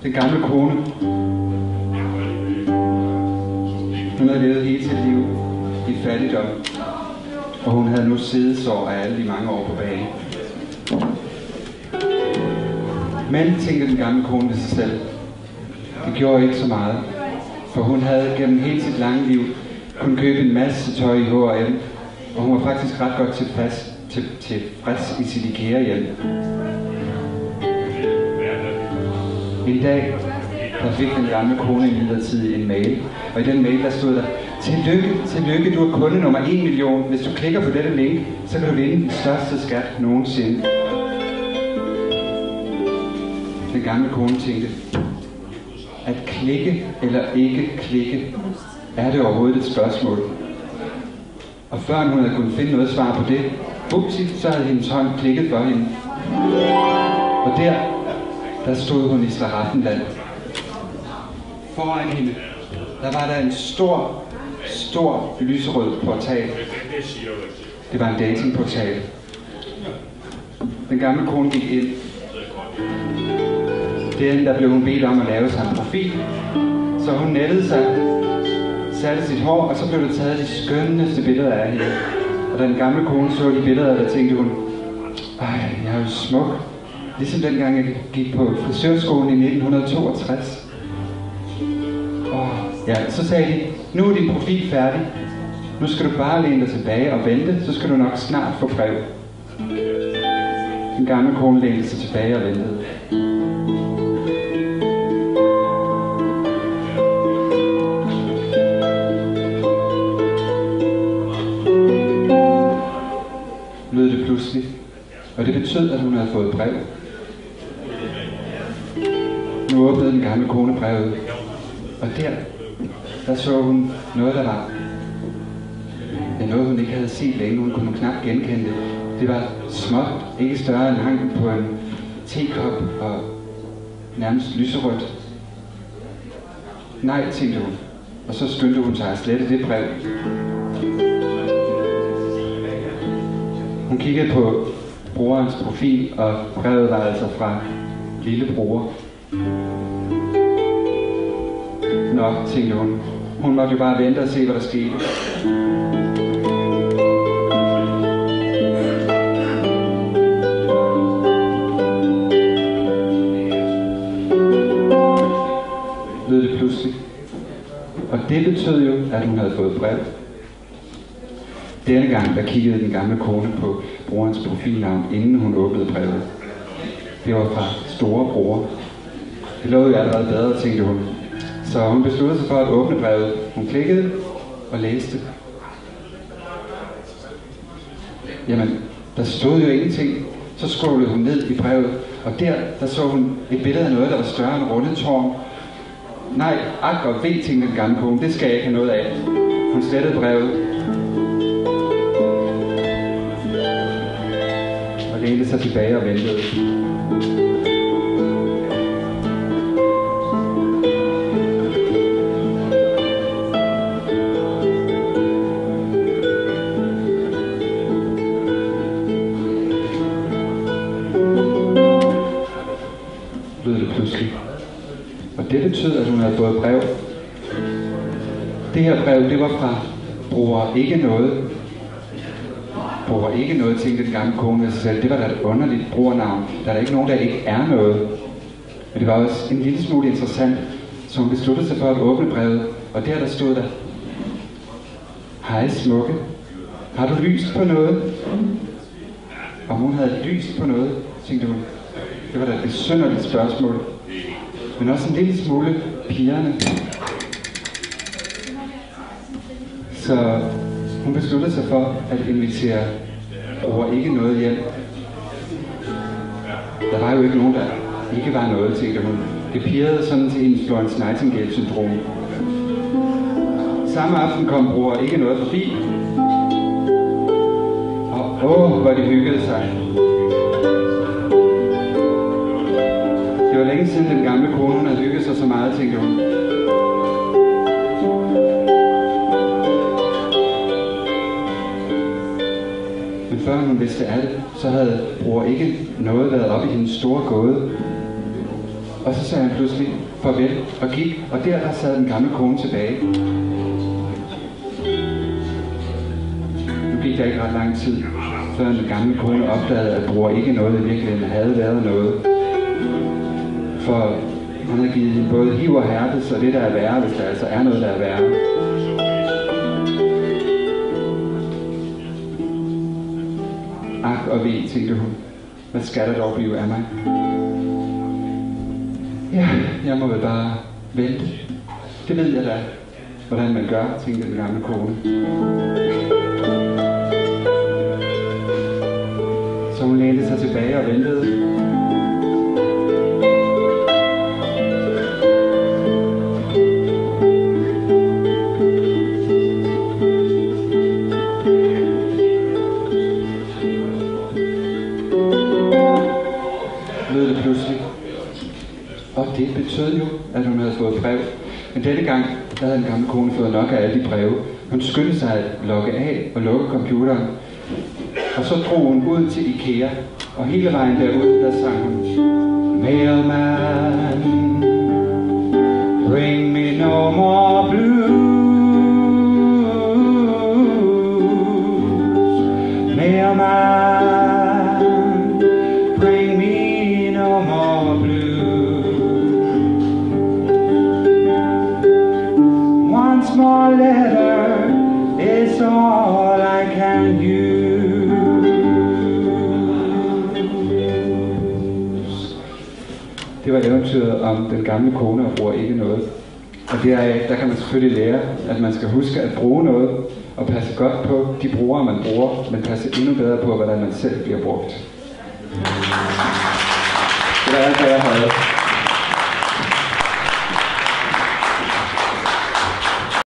Den gamle kone, hun havde levet hele sit liv i fattigdom, og hun havde nu sidesår af alle de mange år på banen. Men, tænkte den gamle kone ved sig selv, det gjorde ikke så meget, for hun havde gennem hele sit lange liv kunnet købe en masse tøj i H&M, og hun var faktisk ret godt tilfreds i sit IKEA-hjem. En dag, der fik den gamle kone imidlertid en mail, og i den mail der stod der: Tillykke, du er kunde nummer 1 million. Hvis du klikker på dette link, så kan du vinde den største skat nogensinde. Den gamle kone tænkte, at klikke eller ikke klikke, er det overhovedet et spørgsmål? Og før hun havde kunnet finde noget svar på det, så havde hendes hånd klikket for hende. Og der stod hun i Slaraffenland. Foran hende, der var der en stor lyserød portal. Det var en datingportal. Den gamle kone gik ind. Der blev hun bedt om at lave sig en profil. Så hun nettede sig, satte sit hår, og så blev der taget de skønneste billeder af hende. Og da den gamle kone så de billeder, der tænkte hun, jeg er jo smuk. Ligesom dengang jeg gik på frisørskolen i 1962. Så sagde de, nu er din profil færdig. Nu skal du bare læne dig tilbage og vente, så skal du nok snart få brev. Den gamle kone lænede sig tilbage og ventede. Lød det pludselig, og det betød, at hun havde fået brev. Nu åbnede den gamle kone brevet, og der så hun noget, der var noget, hun ikke havde set længe. Hun kunne knap genkende det. Det var småt, ikke større end hanken på en tekop og nærmest lyserødt. Nej, tænkte hun, og så skyndte hun sig at slette det brev. Hun kiggede på brorens profil, og brevet var altså fra lillebror. Nå, tænkte hun. Hun måtte jo bare vente og se, hvad der skete. Lød det pludselig. Og det betød jo, at hun havde fået brev. Denne gang, der kiggede den gamle kone på brorens profilnavn, inden hun åbnede brevet. Det var fra storebror. Det lå jo allerede bedre, tænkte hun. Så hun besluttede sig for at åbne brevet. Hun klikkede og læste. Jamen, der stod jo ingenting. Så scrollede hun ned i brevet, og der så hun et billede af noget, der var større end rundetårn. Nej, ak og ved, tænkte den gamle kone, det skal jeg ikke have noget af. Hun slettede brevet. Og lænede sig tilbage og ventede. Og det betød, at hun havde fået brev. Det her brev, det var fra bror ikke noget. Bror ikke noget, tænkte den gamle kone ved sig selv. Det var da et underligt brornavn. Der er der ikke nogen, der ikke er noget. Men det var også en lille smule interessant, så hun besluttede sig for at åbne brevet. Og der stod der: Hej smukke, har du lyst på noget? Om hun havde lyst på noget, tænkte hun. Det var da et besynderligt spørgsmål. Men også en lille smule pigerne. Så hun besluttede sig for at invitere bror ikke noget hjem. Der var jo ikke nogen, der ikke var noget, tænkte hun. Det pirrede sådan til hendes Florence Nightingale-syndrom. Samme aften kom bror ikke noget forbi. Og hvor de hyggede sig. Det var længe siden den gamle kone, hun havde hygget sig så meget, tænkte hun. Men før hun vidste af det, så havde bror ikke noget været oppe i hendes store gåde. Og så sagde han pludselig farvel og gik, og der sad den gamle kone tilbage. Nu gik der ikke ret lang tid, før den gamle kone opdagede, at bror ikke noget i virkeligheden havde været noget. For han havde givet hende både hiv og herpes, og det der er værre, hvis der altså er noget, der er værre. Ak og ved, tænkte hun. Hvad skal der dog blive af mig? Ja, jeg må vel bare vente. Det ved jeg da, hvordan man gør, tænkte den gamle kone. Så hun lænede sig tilbage og ventede. Lød det pludselig. Og det betød jo, at hun havde fået brev. Men denne gang havde den gamle kone fået nok af alle de breve. Hun skyndte sig at logge af og lukke computeren. Og så drog hun ud til IKEA. Og hele vejen derud, der sang hun: Mailman, bring me no more blues. Mailman, bring me no more blues. One small letter is all I can use. Det var eventyret om den gamle kone og bror ikke noget. Og deraf, der kan man selvfølgelig lære, at man skal huske at bruge noget, og passe godt på de brugere, man bruger, men passe endnu bedre på, hvordan man selv bliver brugt. Det var alt, hvad jeg havde.